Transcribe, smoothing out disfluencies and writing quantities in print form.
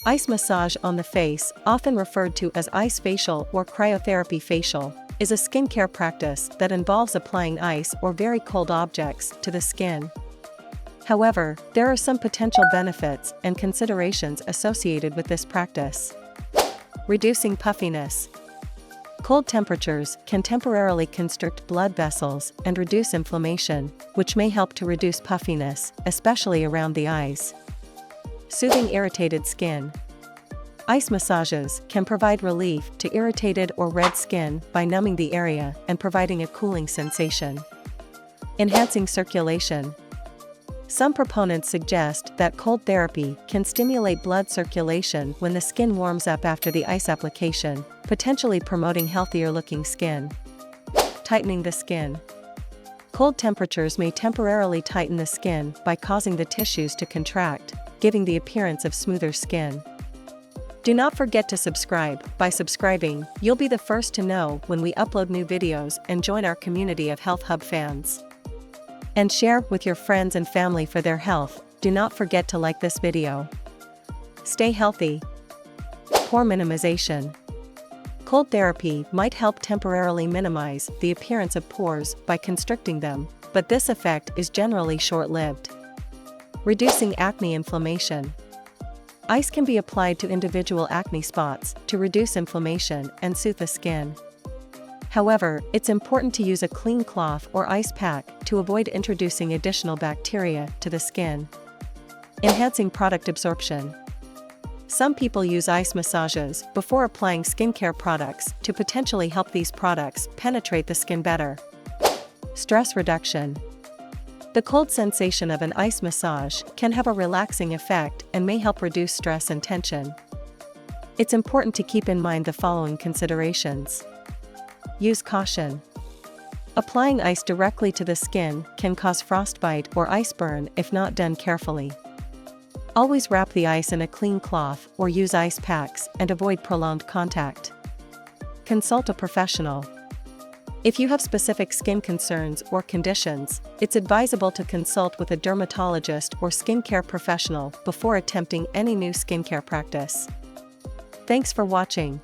Ice massage on the face, often referred to as ice facial or cryotherapy facial, is a skincare practice that involves applying ice or very cold objects to the skin. However, there are some potential benefits and considerations associated with this practice. Reducing puffiness. Cold temperatures can temporarily constrict blood vessels and reduce inflammation, which may help to reduce puffiness, especially around the eyes. Soothing irritated skin. Ice massages can provide relief to irritated or red skin by numbing the area and providing a cooling sensation. Enhancing circulation. Some proponents suggest that cold therapy can stimulate blood circulation when the skin warms up after the ice application, potentially promoting healthier-looking skin. Tightening the skin. Cold temperatures may temporarily tighten the skin by causing the tissues to contract, giving the appearance of smoother skin. Do not forget to subscribe. By subscribing, you'll be the first to know when we upload new videos and join our community of Health Hub fans. And share with your friends and family for their health. Do not forget to like this video. Stay healthy. Pore minimization. Cold therapy might help temporarily minimize the appearance of pores by constricting them, but this effect is generally short-lived. Reducing acne inflammation. Ice can be applied to individual acne spots to reduce inflammation and soothe the skin. However, it's important to use a clean cloth or ice pack to avoid introducing additional bacteria to the skin. Enhancing product absorption. Some people use ice massages before applying skincare products to potentially help these products penetrate the skin better. Stress reduction. The cold sensation of an ice massage can have a relaxing effect and may help reduce stress and tension. It's important to keep in mind the following considerations. Use caution. Applying ice directly to the skin can cause frostbite or ice burn if not done carefully. Always wrap the ice in a clean cloth or use ice packs and avoid prolonged contact. Consult a professional. If you have specific skin concerns or conditions, it's advisable to consult with a dermatologist or skincare professional before attempting any new skincare practice. Thanks for watching.